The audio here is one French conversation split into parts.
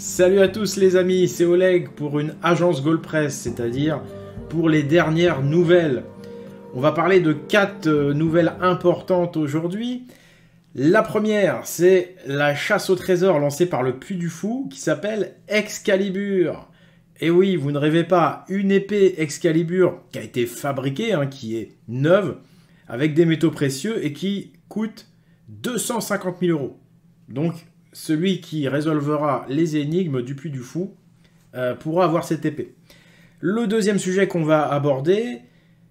Salut à tous les amis, c'est Oleg pour une agence Goldpress, c'est-à-dire pour les dernières nouvelles. On va parler de 4 nouvelles importantes aujourd'hui. La première, c'est la chasse au trésor lancée par le Puy du Fou qui s'appelle Excalibur. Et oui, vous ne rêvez pas, une épée Excalibur qui a été fabriquée, qui est neuve, avec des métaux précieux et qui coûte 250 000 €. Donc, celui qui résolvera les énigmes du Puy du Fou pourra avoir cette épée. Le deuxième sujet qu'on va aborder,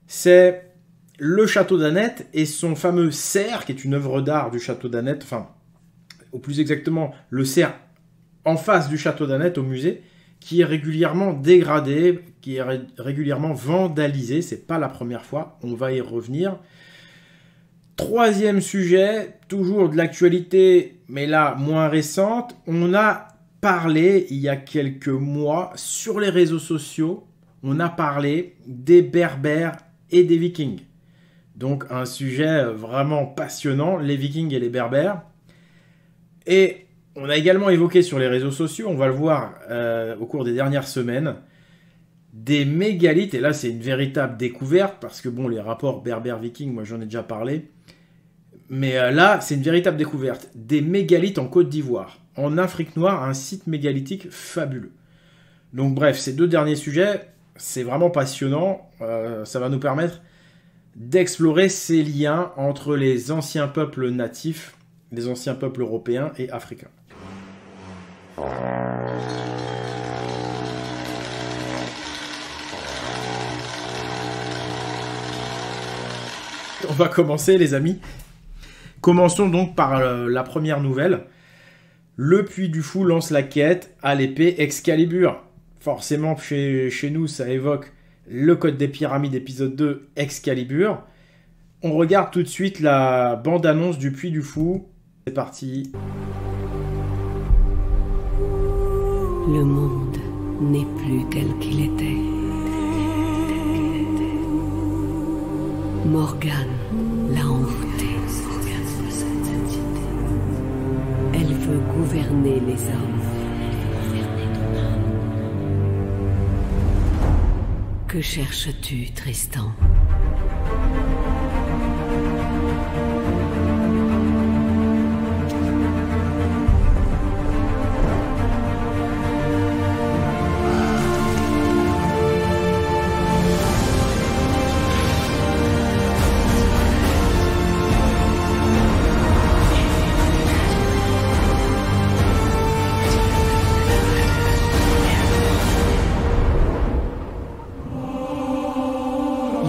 c'est le château d'Annette et son fameux cerf, qui est une œuvre d'art du château d'Annette, enfin, au plus exactement, le cerf en face du château d'Annette au musée, qui est régulièrement dégradé, qui est régulièrement vandalisé. C'est pas la première fois, on va y revenir. Troisième sujet, toujours de l'actualité, mais là, moins récente. On a parlé, il y a quelques mois, sur les réseaux sociaux, on a parlé des Berbères et des Vikings. Donc, un sujet vraiment passionnant, les Vikings et les Berbères. Et on a également évoqué sur les réseaux sociaux, on va le voir au cours des dernières semaines, des mégalithes. Et là, c'est une véritable découverte, parce que bon, les rapports Berbères-Vikings, moi j'en ai déjà parlé. Mais là, c'est une véritable découverte. Des mégalithes en Côte d'Ivoire. En Afrique noire, un site mégalithique fabuleux. Donc bref, ces deux derniers sujets, c'est vraiment passionnant. Ça va nous permettre d'explorer ces liens entre les anciens peuples natifs, les anciens peuples européens et africains. On va commencer, les amis. Commençons donc par la première nouvelle. Le Puy du Fou lance la quête à l'épée Excalibur. Forcément, chez nous, ça évoque le Code des Pyramides épisode 2 Excalibur. On regarde tout de suite la bande-annonce du Puy du Fou. C'est parti. Le monde n'est plus tel qu'il était. Morgane l'a envoûté. Elle veut gouverner les hommes. Que cherches-tu, Tristan ?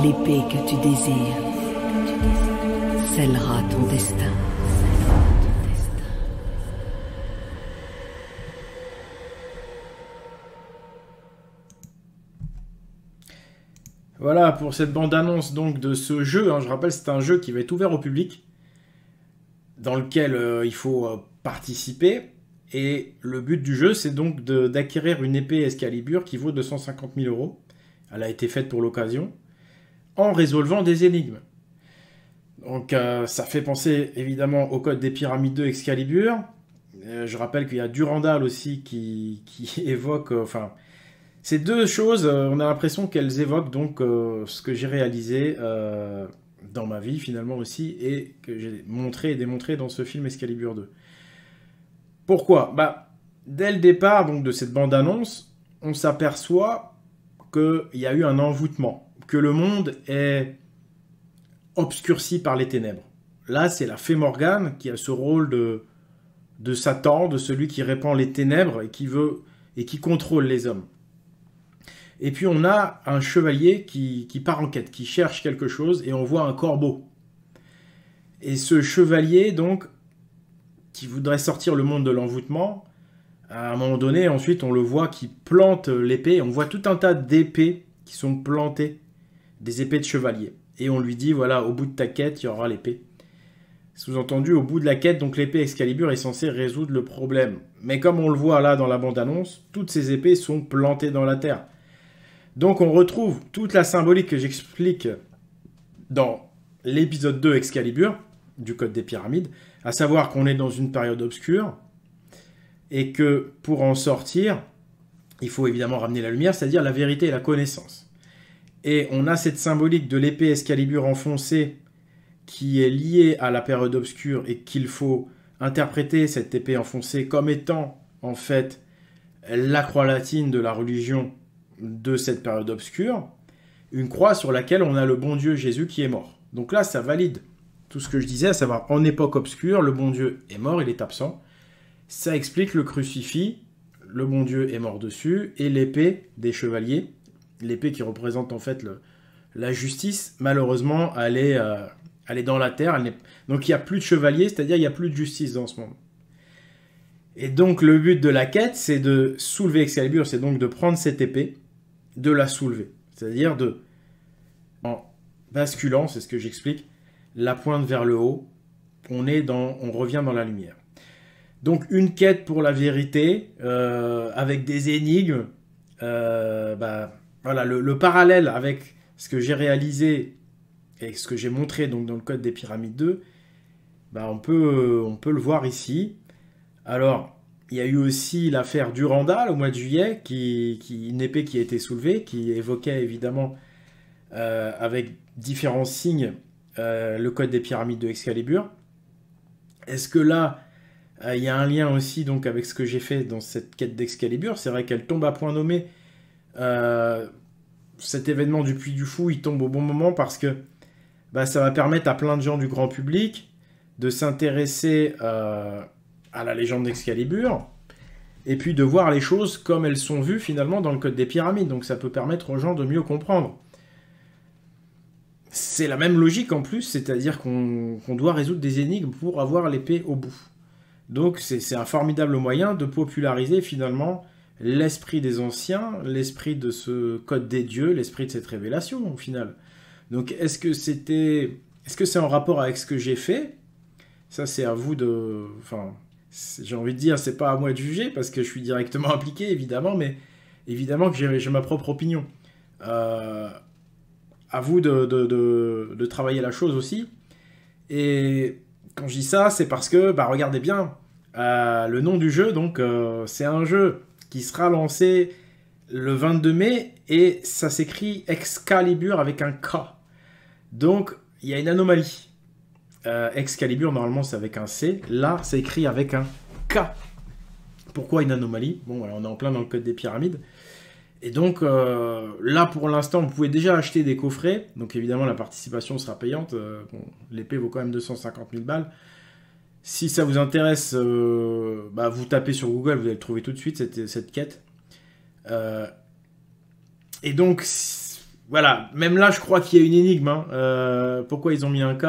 L'épée que tu désires scellera ton destin. Voilà pour cette bande-annonce donc de ce jeu. Je rappelle, c'est un jeu qui va être ouvert au public, dans lequel il faut participer. Et le but du jeu, c'est donc d'acquérir une épée Excalibur qui vaut 250 000 €. Elle a été faite pour l'occasion, en résolvant des énigmes. Donc ça fait penser évidemment au Code des Pyramides 2 Excalibur. Je rappelle qu'il y a Durandal aussi qui évoque... ces deux choses, on a l'impression qu'elles évoquent donc ce que j'ai réalisé dans ma vie finalement aussi, et que j'ai montré et démontré dans ce film Excalibur 2. Pourquoi ? Dès le départ donc, de cette bande-annonce, on s'aperçoit qu'il y a eu un envoûtement, que le monde est obscurci par les ténèbres. Là, c'est la fée Morgane qui a ce rôle de Satan, de celui qui répand les ténèbres et qui contrôle les hommes. Et puis on a un chevalier qui part en quête, qui cherche quelque chose, et on voit un corbeau. Et ce chevalier, donc, qui voudrait sortir le monde de l'envoûtement, à un moment donné, ensuite, on le voit qui plante l'épée. On voit tout un tas d'épées qui sont plantées, des épées de chevalier. Et on lui dit, voilà, au bout de ta quête, il y aura l'épée. Sous-entendu, au bout de la quête, donc l'épée Excalibur est censée résoudre le problème. Mais comme on le voit là dans la bande-annonce, toutes ces épées sont plantées dans la terre. Donc on retrouve toute la symbolique que j'explique dans l'épisode 2 Excalibur, du Code des Pyramides, à savoir qu'on est dans une période obscure, et que pour en sortir, il faut évidemment ramener la lumière, c'est-à-dire la vérité et la connaissance. Et on a cette symbolique de l'épée Excalibur enfoncée qui est liée à la période obscure et qu'il faut interpréter cette épée enfoncée comme étant en fait la croix latine de la religion de cette période obscure, une croix sur laquelle on a le bon Dieu Jésus qui est mort. Donc là, ça valide tout ce que je disais, à savoir en époque obscure, le bon Dieu est mort, il est absent. Ça explique le crucifix, le bon Dieu est mort dessus, et l'épée des chevaliers, l'épée qui représente en fait la justice, malheureusement, elle est dans la terre. Donc il n'y a plus de chevaliers, c'est-à-dire il n'y a plus de justice dans ce monde. Et donc le but de la quête, c'est de soulever Excalibur, c'est donc de prendre cette épée, de la soulever. C'est-à-dire en basculant, c'est ce que j'explique, la pointe vers le haut, on revient dans la lumière. Donc une quête pour la vérité, avec des énigmes, voilà, le parallèle avec ce que j'ai réalisé et ce que j'ai montré donc, dans le Code des Pyramides 2, on peut le voir ici. Alors, il y a eu aussi l'affaire Durandal au mois de juillet, une épée qui a été soulevée, qui évoquait évidemment, avec différents signes, le Code des Pyramides de Excalibur. Est-ce que là, il y a un lien aussi donc, avec ce que j'ai fait dans cette quête d'Excalibur? C'est vrai qu'elle tombe à point nommé. Cet événement du Puy du Fou, il tombe au bon moment parce que ça va permettre à plein de gens du grand public de s'intéresser à la légende d'Excalibur et puis de voir les choses comme elles sont vues finalement dans le Code des Pyramides. Donc ça peut permettre aux gens de mieux comprendre. C'est la même logique en plus, c'est-à-dire qu'on doit résoudre des énigmes pour avoir l'épée au bout. Donc c'est un formidable moyen de populariser finalement l'esprit des anciens, l'esprit de ce code des dieux, l'esprit de cette révélation au final. Donc est-ce que c'est en rapport avec ce que j'ai fait? Ça c'est à vous de... Enfin, j'ai envie de dire, c'est pas à moi de juger parce que je suis directement impliqué évidemment, mais évidemment que j'ai ma propre opinion. À vous de travailler la chose aussi. Et quand je dis ça, c'est parce que, regardez bien, le nom du jeu, donc, c'est un jeu qui sera lancé le 22 mai, et ça s'écrit Excalibur avec un K. Donc, il y a une anomalie. Excalibur, normalement, c'est avec un C. Là, c'est écrit avec un K. Pourquoi une anomalie? Bon, voilà, on est en plein dans le Code des Pyramides. Et donc, là, pour l'instant, vous pouvez déjà acheter des coffrets. Donc, évidemment, la participation sera payante. L'épée vaut quand même 250 000 balles. Si ça vous intéresse, vous tapez sur Google, vous allez le trouver tout de suite, cette quête. Et donc, voilà. Même là, je crois qu'il y a une énigme. Pourquoi ils ont mis un K?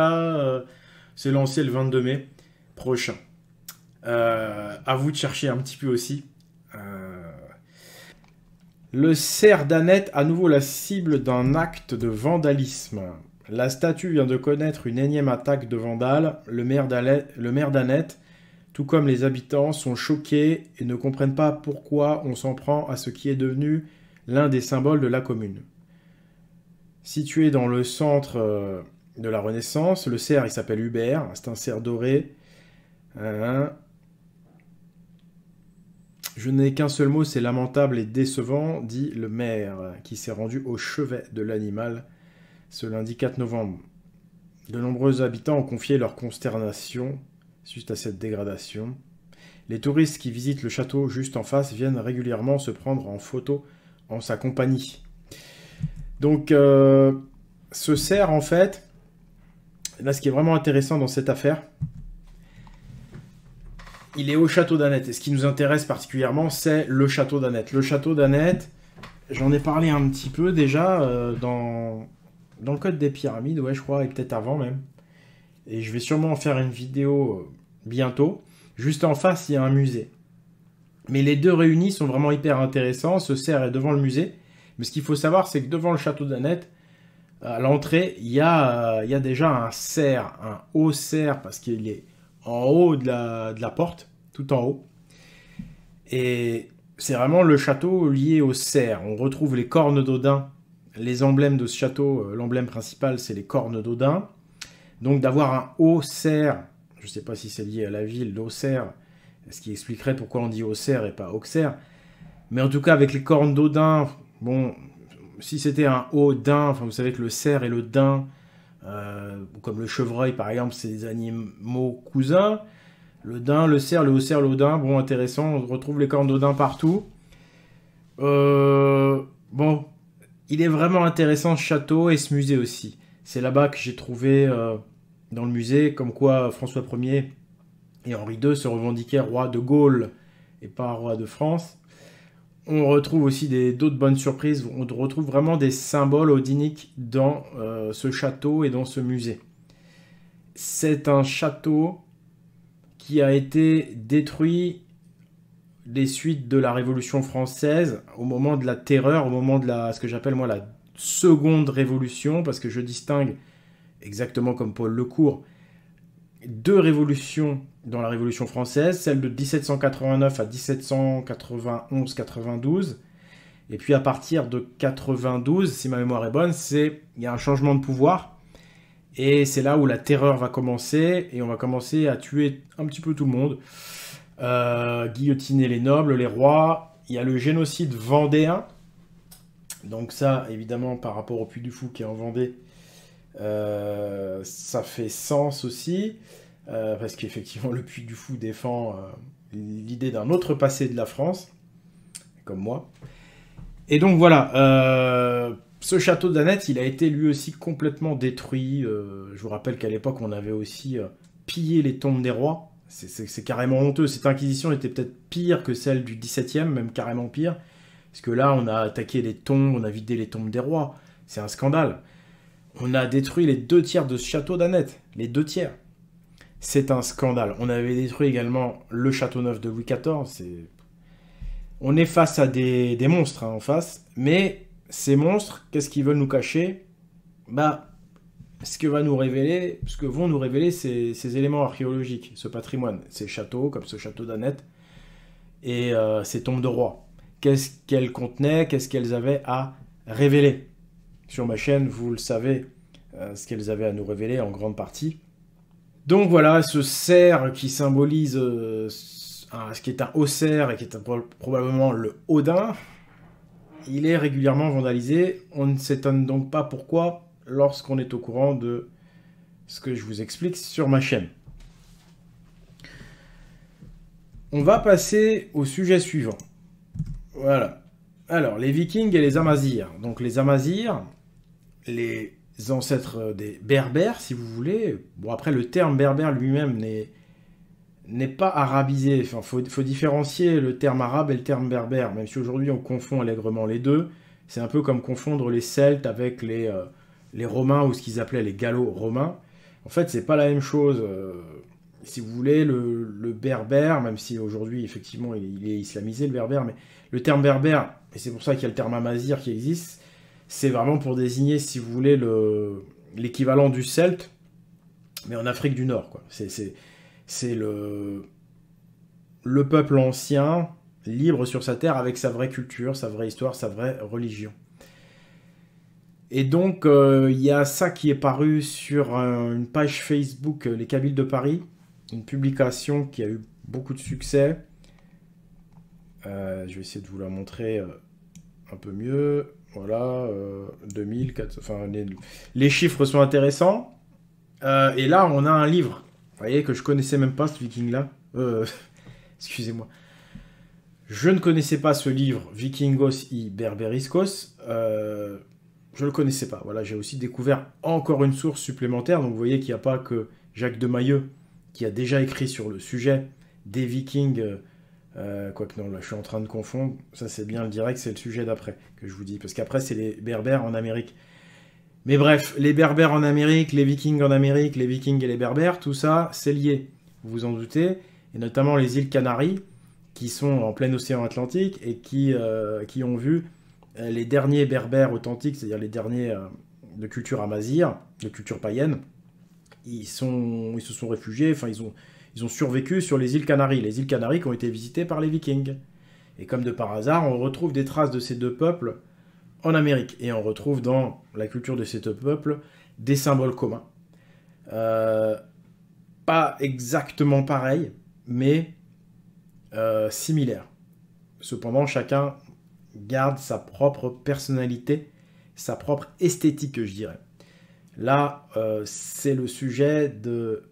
C'est lancé le 22 mai prochain. À vous de chercher un petit peu aussi. Le cerf d'Annette, à nouveau la cible d'un acte de vandalisme. La statue vient de connaître une énième attaque de vandales. Le maire d'Annette, tout comme les habitants, sont choqués et ne comprennent pas pourquoi on s'en prend à ce qui est devenu l'un des symboles de la commune. Situé dans le centre de la Renaissance, le cerf, il s'appelle Hubert, c'est un cerf doré. Je n'ai qu'un seul mot, c'est lamentable et décevant, dit le maire, qui s'est rendu au chevet de l'animal ce lundi 4 novembre. De nombreux habitants ont confié leur consternation suite à cette dégradation. Les touristes qui visitent le château juste en face viennent régulièrement se prendre en photo en sa compagnie. Donc, ce cerf, en fait, là, ce qui est vraiment intéressant dans cette affaire, il est au château d'Annette. Et ce qui nous intéresse particulièrement, c'est le château d'Annette. Le château d'Annette, j'en ai parlé un petit peu déjà dans le Code des Pyramides, ouais, je crois, et peut-être avant même. Et je vais sûrement en faire une vidéo bientôt. Juste en face, il y a un musée. Mais les deux réunis sont vraiment hyper intéressants. Ce cerf est devant le musée. Mais ce qu'il faut savoir, c'est que devant le château d'Annette, à l'entrée, il y a déjà un cerf, un haut cerf, parce qu'il est en haut de la porte, tout en haut. Et c'est vraiment le château lié au cerf. On retrouve les cornes d'Odin. Les emblèmes de ce château, l'emblème principal, c'est les cornes d'Odin. Donc d'avoir un haut cerf, je ne sais pas si c'est lié à la ville d'Auxerre, ce qui expliquerait pourquoi on dit Auxerre et pas Auxerre. Mais en tout cas, avec les cornes d'Odin, bon, si c'était un Odin, enfin, vous savez que le cerf et le daim, comme le chevreuil par exemple, c'est des animaux cousins. Le daim, le cerf, le haut-cerf, l'Odin, bon, intéressant, on retrouve les cornes d'Odin partout. Bon, il est vraiment intéressant ce château et ce musée aussi. C'est là-bas que j'ai trouvé, dans le musée, comme quoi François Ier et Henri II se revendiquaient roi de Gaule et pas roi de France. On retrouve aussi d'autres bonnes surprises. On retrouve vraiment des symboles odiniques dans ce château et dans ce musée. C'est un château qui a été détruit des suites de la Révolution française, au moment de la terreur, au moment de ce que j'appelle moi la seconde révolution, parce que je distingue, exactement comme Paul Lecourt, deux révolutions dans la Révolution française, celle de 1789 à 1791-92, et puis à partir de 92, si ma mémoire est bonne, il y a un changement de pouvoir, et c'est là où la terreur va commencer, et on va commencer à tuer un petit peu tout le monde, guillotiner les nobles, les rois. Il y a le génocide vendéen, donc ça, évidemment, par rapport au Puy du Fou qui est en Vendée, ça fait sens aussi, parce qu'effectivement le Puy du Fou défend l'idée d'un autre passé de la France, comme moi. Et donc voilà, ce château d'Annette, il a été lui aussi complètement détruit. Je vous rappelle qu'à l'époque, on avait aussi pillé les tombes des rois. C'est carrément honteux. Cette inquisition était peut-être pire que celle du XVIIe, même carrément pire. Parce que là, on a attaqué les tombes, on a vidé les tombes des rois. C'est un scandale. On a détruit les 2 tiers de ce château d'Annette. Les 2 tiers. C'est un scandale. On avait détruit également le château neuf de Louis XIV. On est face à des monstres, en face. Mais ces monstres, qu'est-ce qu'ils veulent nous cacher? Ce que vont nous révéler ces éléments archéologiques, ce patrimoine, ces châteaux, comme ce château d'Annette, et ces tombes de rois. Qu'est-ce qu'elles contenaient? Qu'est-ce qu'elles avaient à révéler? Sur ma chaîne, vous le savez, ce qu'elles avaient à nous révéler en grande partie. Donc voilà, ce cerf qui symbolise ce qui est un haut cerf et qui est probablement le Odin, il est régulièrement vandalisé. On ne s'étonne donc pas pourquoi lorsqu'on est au courant de ce que je vous explique sur ma chaîne. On va passer au sujet suivant. Voilà. Alors, les Vikings et les Amazirs. Donc les Amazirs, les ancêtres des Berbères, si vous voulez. Bon, après, le terme berbère lui-même n'est pas arabisé. Enfin, faut différencier le terme arabe et le terme berbère, même si aujourd'hui on confond allègrement les deux. C'est un peu comme confondre les Celtes avec les Romains ou ce qu'ils appelaient les Gallo-Romains. En fait, c'est pas la même chose. Si vous voulez, le berbère, même si aujourd'hui, effectivement, il est islamisé, le berbère, mais le terme berbère, et c'est pour ça qu'il y a le terme amazir qui existe, c'est vraiment pour désigner, si vous voulez, l'équivalent du celte, mais en Afrique du Nord, quoi. C'est le peuple ancien, libre sur sa terre, avec sa vraie culture, sa vraie histoire, sa vraie religion. Et donc, il y a ça qui est paru sur une page Facebook, Les Kabyles de Paris, une publication qui a eu beaucoup de succès. Je vais essayer de vous la montrer un peu mieux. Voilà, 2000, enfin, les chiffres sont intéressants. Et là, on a un livre. Vous voyez que je connaissais même pas ce viking-là. Excusez-moi. Je ne connaissais pas ce livre, Vikingos i Berberiskos. Je ne le connaissais pas. Voilà, j'ai aussi découvert encore une source supplémentaire. Donc vous voyez qu'il n'y a pas que Jacques de Mailleux qui a déjà écrit sur le sujet des Vikings. Quoique non, là je suis en train de confondre. Ça c'est bien le direct, c'est le sujet d'après que je vous dis. Parce qu'après c'est les Berbères en Amérique. Mais bref, les Berbères en Amérique, les Vikings en Amérique, les Vikings et les Berbères, tout ça c'est lié. Vous vous en doutez. Et notamment les îles Canaries qui sont en plein océan Atlantique et qui ont vu les derniers berbères authentiques, c'est-à-dire les derniers de culture amazigh, de culture païenne, ils se sont réfugiés, enfin ils ont survécu sur les îles Canaries. Les îles Canaries qui ont été visitées par les Vikings. Et comme de par hasard, on retrouve des traces de ces deux peuples en Amérique. Et on retrouve dans la culture de ces deux peuples des symboles communs. Pas exactement pareils, mais similaires. Cependant, chacun garde sa propre personnalité, sa propre esthétique, je dirais. Là, c'est le sujet de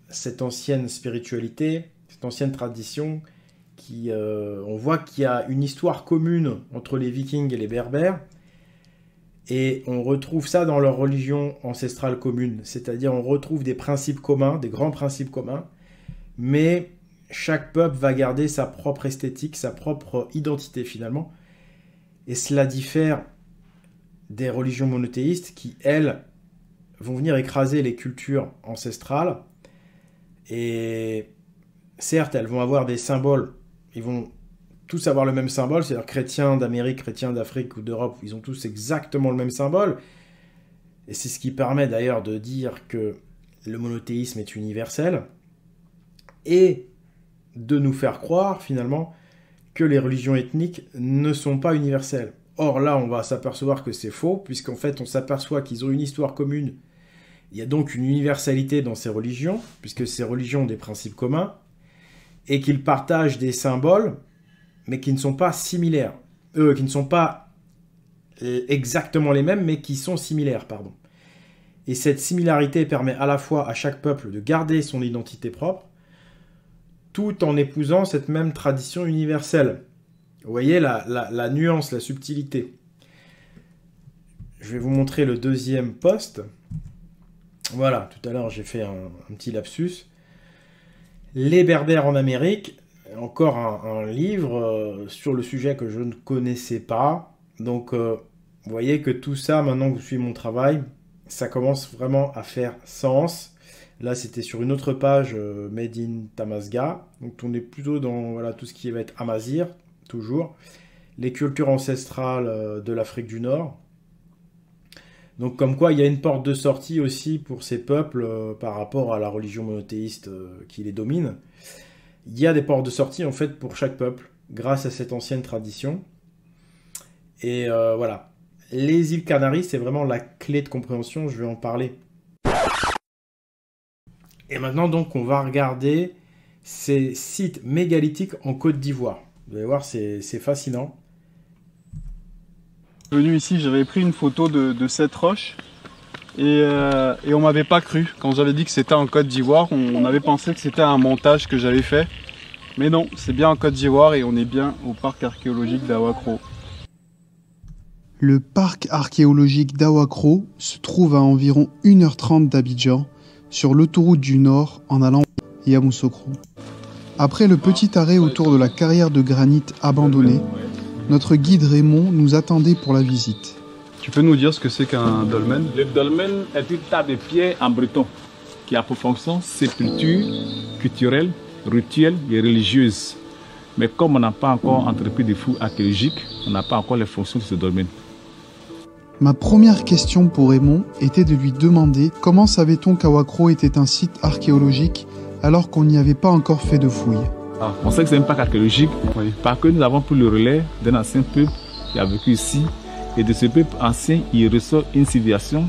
cette ancienne spiritualité, cette ancienne tradition, on voit qu'il y a une histoire commune entre les Vikings et les Berbères, et on retrouve ça dans leur religion ancestrale commune, c'est-à-dire on retrouve des principes communs, des grands principes communs, mais chaque peuple va garder sa propre esthétique, sa propre identité finalement, et cela diffère des religions monothéistes qui, elles, vont venir écraser les cultures ancestrales, et certes, elles vont avoir des symboles, ils vont tous avoir le même symbole, c'est-à-dire chrétiens d'Amérique, chrétiens d'Afrique ou d'Europe, ils ont tous exactement le même symbole, et c'est ce qui permet d'ailleurs de dire que le monothéisme est universel, et de nous faire croire finalement que les religions ethniques ne sont pas universelles. Or là, on va s'apercevoir que c'est faux, puisqu'en fait on s'aperçoit qu'ils ont une histoire commune. Il y a donc une universalité dans ces religions, puisque ces religions ont des principes communs, et qu'ils partagent des symboles, mais qui ne sont pas similaires. Qui ne sont pas exactement les mêmes, mais qui sont similaires, pardon. Et cette similarité permet à la fois à chaque peuple de garder son identité propre, tout en épousant cette même tradition universelle. Vous voyez la nuance, la subtilité. Je vais vous montrer le deuxième post. Voilà, tout à l'heure j'ai fait un petit lapsus. Les Berbères en Amérique, encore un livre sur le sujet que je ne connaissais pas. Donc, vous voyez que tout ça, maintenant que vous suivez mon travail, ça commence vraiment à faire sens. Là, c'était sur une autre page, Made in Tamasga. Donc, on est plutôt dans voilà, tout ce qui va être Amazigh, toujours. Les cultures ancestrales de l'Afrique du Nord. Donc, comme quoi, il y a une porte de sortie aussi pour ces peuples par rapport à la religion monothéiste qui les domine. Il y a des portes de sortie, en fait, pour chaque peuple, grâce à cette ancienne tradition. Et voilà. Les îles Canaries, c'est vraiment la clé de compréhension, je vais en parler. Et maintenant, donc, on va regarder ces sites mégalithiques en Côte d'Ivoire. Vous allez voir, c'est fascinant. Venu ici, j'avais pris une photo de cette roche et on m'avait pas cru. Quand j'avais dit que c'était en Côte d'Ivoire, on avait pensé que c'était un montage que j'avais fait. Mais non, c'est bien en Côte d'Ivoire et on est bien au parc archéologique d'Awakro. Le parc archéologique d'Awakro se trouve à environ 1h30 d'Abidjan, sur l'autoroute du Nord en allant à Yamoussoukro. Après le petit arrêt autour de la carrière de granit abandonnée, notre guide Raymond nous attendait pour la visite. Tu peux nous dire ce que c'est qu'un dolmen? Le dolmen est une table de pierre en breton qui a pour fonction sépulture culturelle, rituelle et religieuse. Mais comme on n'a pas encore entrepris des fouilles archéologiques, on n'a pas encore les fonctions de ce dolmen. Ma première question pour Raymond était de lui demander comment savait-on qu'Awakro était un site archéologique alors qu'on n'y avait pas encore fait de fouilles. On sait que c'est un parc archéologique parce que nous avons pris le relais d'un ancien peuple qui a vécu ici. Et de ce peuple ancien, il ressort une civilisation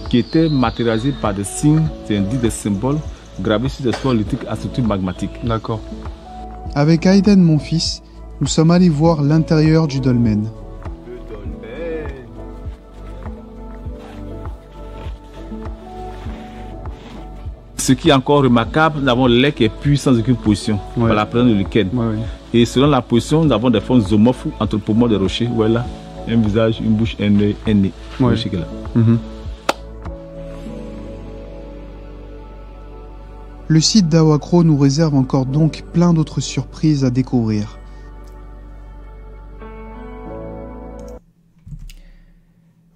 qui était matérialisée par des signes, des symboles gravés sur des sols lithiques à structure magmatique. D'accord. Avec Aiden, mon fils, nous sommes allés voir l'intérieur du dolmen. Ce qui est encore remarquable, nous avons le lait qui est pur sans aucune position, par la présence de lichen. Et selon la position, nous avons des formes zoomorphes anthropomorphes des rochers. Voilà, un visage, une bouche, un œil, un nez. Le site d'Awakro nous réserve encore donc plein d'autres surprises à découvrir.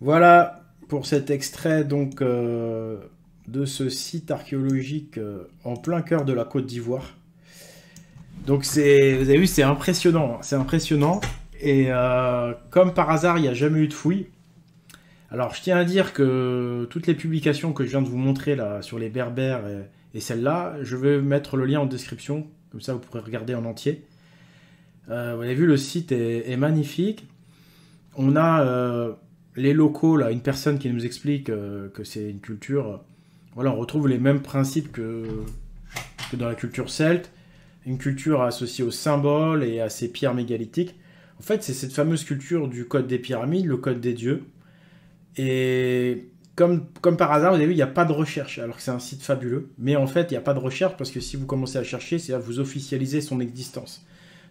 Voilà pour cet extrait donc de ce site archéologique en plein cœur de la Côte d'Ivoire. Donc vous avez vu, c'est impressionnant, c'est impressionnant. Et comme par hasard, il n'y a jamais eu de fouilles. Alors je tiens à dire que toutes les publications que je viens de vous montrer là sur les Berbères et celle-là, je vais mettre le lien en description, comme ça vous pourrez regarder en entier. Vous avez vu, le site est magnifique. On a les locaux, là, une personne qui nous explique que c'est une culture... Voilà, on retrouve les mêmes principes que dans la culture celte. une culture associée aux symboles et à ces pierres mégalithiques. En fait, c'est cette fameuse culture du code des pyramides, le code des dieux. Et comme par hasard, vous avez vu, il n'y a pas de recherche, alors que c'est un site fabuleux. Mais en fait, il n'y a pas de recherche parce que si vous commencez à chercher, c'est là que vous officialisez son existence.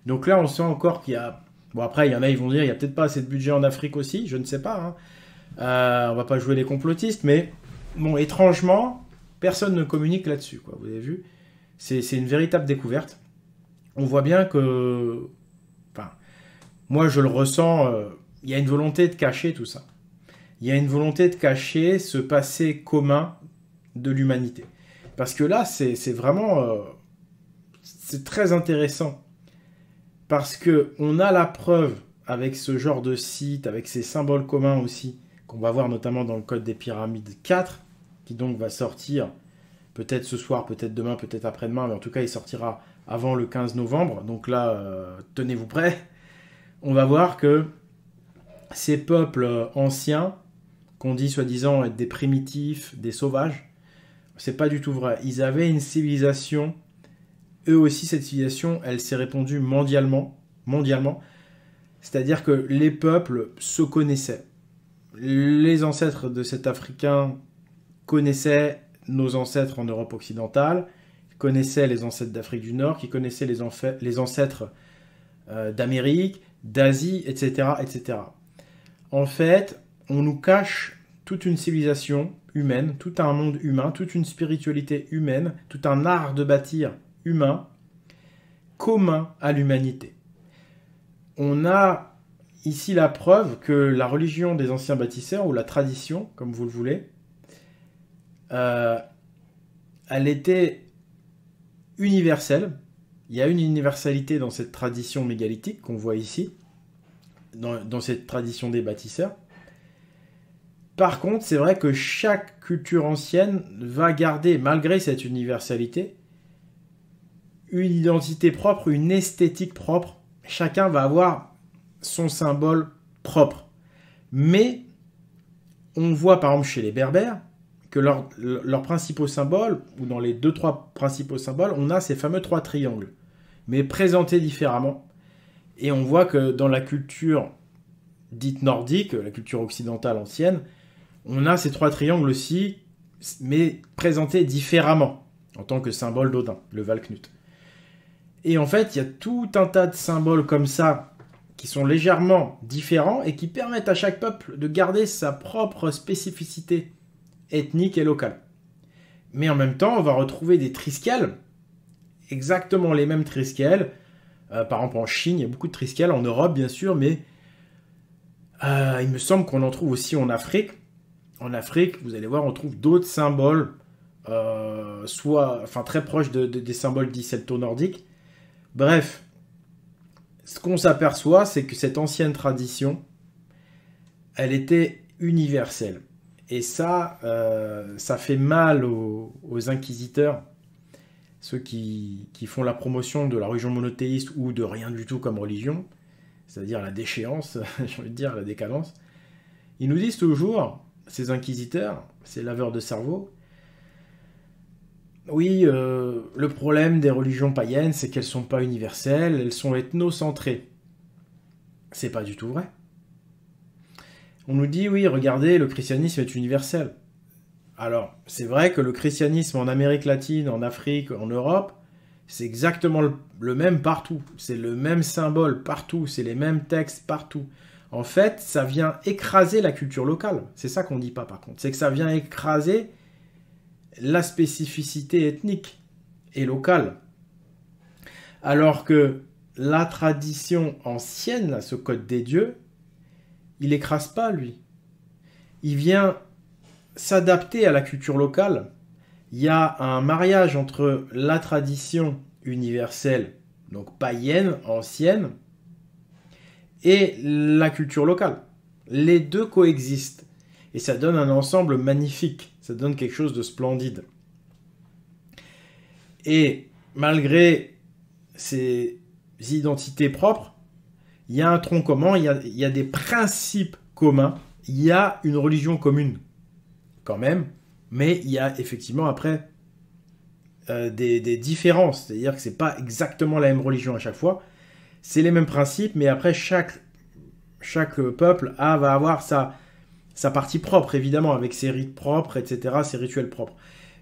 Donc là, on sent encore qu'il y a... Bon, après, il y en a, ils vont dire, il n'y a peut-être pas assez de budget en Afrique aussi, je ne sais pas. Hein. On va pas jouer les complotistes, mais bon, étrangement, personne ne communique là-dessus, quoi. Vous avez vu, c'est une véritable découverte. On voit bien que... Enfin, moi, je le ressens, il y a une volonté de cacher tout ça. Il y a une volonté de cacher ce passé commun de l'humanité. Parce que là, c'est vraiment... c'est très intéressant. Parce qu'on a la preuve, avec ce genre de site, avec ces symboles communs aussi, qu'on va voir notamment dans le Code des Pyramides 4, qui donc va sortir peut-être ce soir, peut-être demain, peut-être après-demain, mais en tout cas, il sortira avant le 15 novembre. Donc là, tenez-vous prêts. On va voir que ces peuples anciens, qu'on dit soi-disant être des primitifs, des sauvages, c'est pas du tout vrai. Ils avaient une civilisation, eux aussi, cette civilisation, elle s'est répandue mondialement. C'est-à-dire que les peuples se connaissaient. Les ancêtres de cet Africain connaissaient nos ancêtres en Europe occidentale, connaissaient les ancêtres d'Afrique du Nord, qui connaissaient les ancêtres d'Amérique, d'Asie, etc., etc. En fait, on nous cache toute une civilisation humaine, tout un monde humain, toute une spiritualité humaine, tout un art de bâtir humain, commun à l'humanité. On a ici la preuve que la religion des anciens bâtisseurs, ou la tradition, comme vous le voulez, elle était universelle. Il y a une universalité dans cette tradition mégalithique qu'on voit ici, dans cette tradition des bâtisseurs. Par contre, c'est vrai que chaque culture ancienne va garder, malgré cette universalité, une identité propre, une esthétique propre. Chacun va avoir son symbole propre. Mais on voit par exemple chez les Berbères que leurs principaux symboles, ou dans les 2-3 principaux symboles, on a ces fameux 3 triangles, mais présentés différemment. Et on voit que dans la culture dite nordique, la culture occidentale ancienne, on a ces 3 triangles aussi, mais présentés différemment, en tant que symbole d'Odin, le Valknut. Et en fait, il y a tout un tas de symboles comme ça, qui sont légèrement différents, et qui permettent à chaque peuple de garder sa propre spécificité ethnique et locale. Mais en même temps, on va retrouver des triskèles, exactement les mêmes triskèles. Par exemple, en Chine, il y a beaucoup de triskèles, en Europe, bien sûr, mais il me semble qu'on en trouve aussi en Afrique. En Afrique, vous allez voir, on trouve d'autres symboles, très proches des symboles dits celto-nordiques. Bref, ce qu'on s'aperçoit, c'est que cette ancienne tradition, elle était universelle. Et ça fait mal aux inquisiteurs, ceux qui font la promotion de la religion monothéiste ou de rien du tout comme religion, c'est-à-dire la déchéance, j'ai envie de dire la décadence. Ils nous disent toujours, ces inquisiteurs, ces laveurs de cerveau, oui, le problème des religions païennes, c'est qu'elles ne sont pas universelles, elles sont ethnocentrées. C'est pas du tout vrai. On nous dit, oui, regardez, le christianisme est universel. Alors, c'est vrai que le christianisme en Amérique latine, en Afrique, en Europe, c'est exactement le même partout. C'est le même symbole partout, c'est les mêmes textes partout. En fait, ça vient écraser la culture locale. C'est ça qu'on ne dit pas, par contre. C'est que ça vient écraser la spécificité ethnique et locale. Alors que la tradition ancienne, là, ce code des dieux, il n'écrase pas, lui. Il vient s'adapter à la culture locale. Il y a un mariage entre la tradition universelle, donc païenne, ancienne, et la culture locale. Les deux coexistent. Et ça donne un ensemble magnifique. Ça donne quelque chose de splendide. Et malgré ces identités propres, il y a un tronc commun, il y a des principes communs, il y a une religion commune, quand même, mais il y a effectivement après des différences, c'est-à-dire que c'est pas exactement la même religion à chaque fois, c'est les mêmes principes, mais après chaque peuple va avoir sa partie propre, évidemment, avec ses rites propres, etc., ses rituels propres.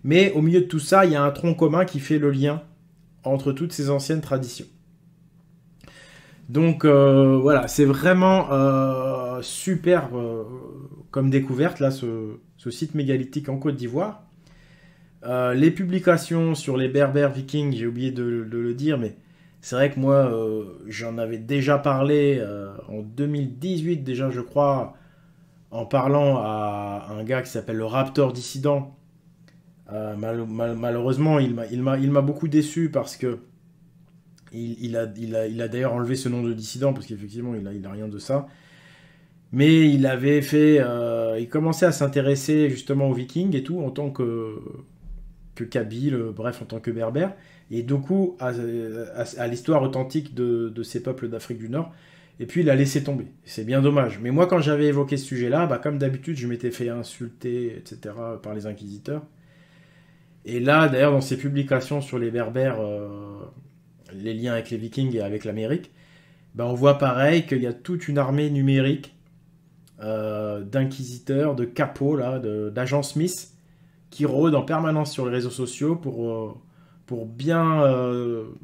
Mais au milieu de tout ça, il y a un tronc commun qui fait le lien entre toutes ces anciennes traditions. Donc voilà, c'est vraiment super comme découverte, là, ce site mégalithique en Côte d'Ivoire. Les publications sur les Berbères vikings, j'ai oublié de le dire, mais c'est vrai que moi, j'en avais déjà parlé en 2018, déjà, je crois, en parlant à un gars qui s'appelle le Raptor Dissident. Malheureusement, il m'a beaucoup déçu parce que il a d'ailleurs enlevé ce nom de dissident parce qu'effectivement, il a rien de ça. Mais il avait fait, il commençait à s'intéresser justement aux Vikings et tout en tant que Kabyle, bref, en tant que Berbère, et du coup à l'histoire authentique de ces peuples d'Afrique du Nord. Et puis il a laissé tomber. C'est bien dommage. Mais moi, quand j'avais évoqué ce sujet-là, comme d'habitude, je m'étais fait insulter, etc., par les inquisiteurs. Et là, d'ailleurs, dans ses publications sur les Berbères, les liens avec les Vikings et avec l'Amérique, on voit pareil qu'il y a toute une armée numérique d'inquisiteurs, de capots, d'agents Smith, qui rôdent en permanence sur les réseaux sociaux pour bien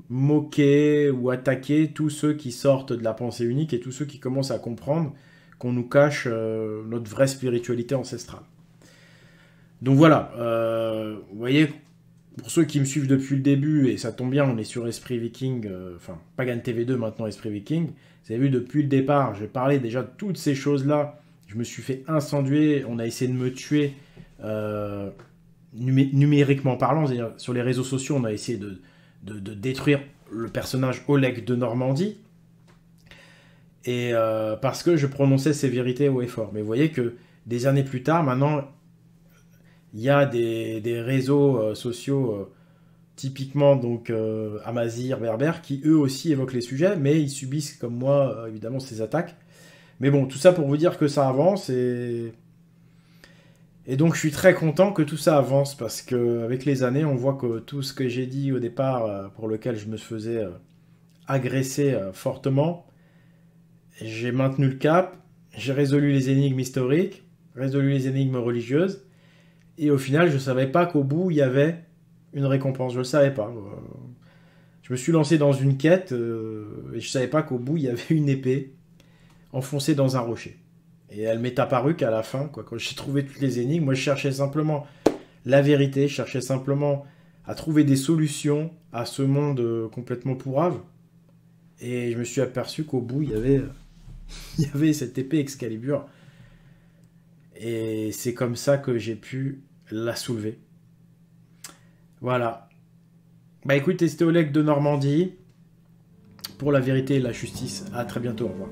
moquer ou attaquer tous ceux qui sortent de la pensée unique et tous ceux qui commencent à comprendre qu'on nous cache notre vraie spiritualité ancestrale. Donc voilà, vous voyez, pour ceux qui me suivent depuis le début, et ça tombe bien, on est sur Esprit Viking, enfin Pagan TV2 maintenant, Esprit Viking, vous avez vu depuis le départ, j'ai parlé déjà de toutes ces choses-là, je me suis fait incendier, on a essayé de me tuer numériquement parlant, c'est-à-dire sur les réseaux sociaux, on a essayé de détruire le personnage Oleg de Normandie, et parce que je prononçais ces vérités haut et fort. Mais vous voyez que des années plus tard, maintenant, il y a des réseaux sociaux, typiquement donc Amazigh, Berbères, qui eux aussi évoquent les sujets, mais ils subissent comme moi, évidemment, ces attaques. Mais bon, tout ça pour vous dire que ça avance, et donc je suis très content que tout ça avance, parce qu'avec les années, on voit que tout ce que j'ai dit au départ, pour lequel je me faisais agresser fortement, j'ai maintenu le cap, j'ai résolu les énigmes historiques, résolu les énigmes religieuses, et au final, je ne savais pas qu'au bout, il y avait une récompense. Je ne le savais pas. Je me suis lancé dans une quête, et je ne savais pas qu'au bout, il y avait une épée enfoncée dans un rocher. Et elle m'est apparue qu'à la fin, quand j'ai trouvé toutes les énigmes, moi je cherchais simplement la vérité, je cherchais simplement à trouver des solutions à ce monde complètement pourrave. Et je me suis aperçu qu'au bout, il y avait cette épée Excalibur. Et c'est comme ça que j'ai pu la soulever. Voilà. Écoutez, c'était Oleg de Normandie pour la vérité et la justice. À très bientôt, au revoir.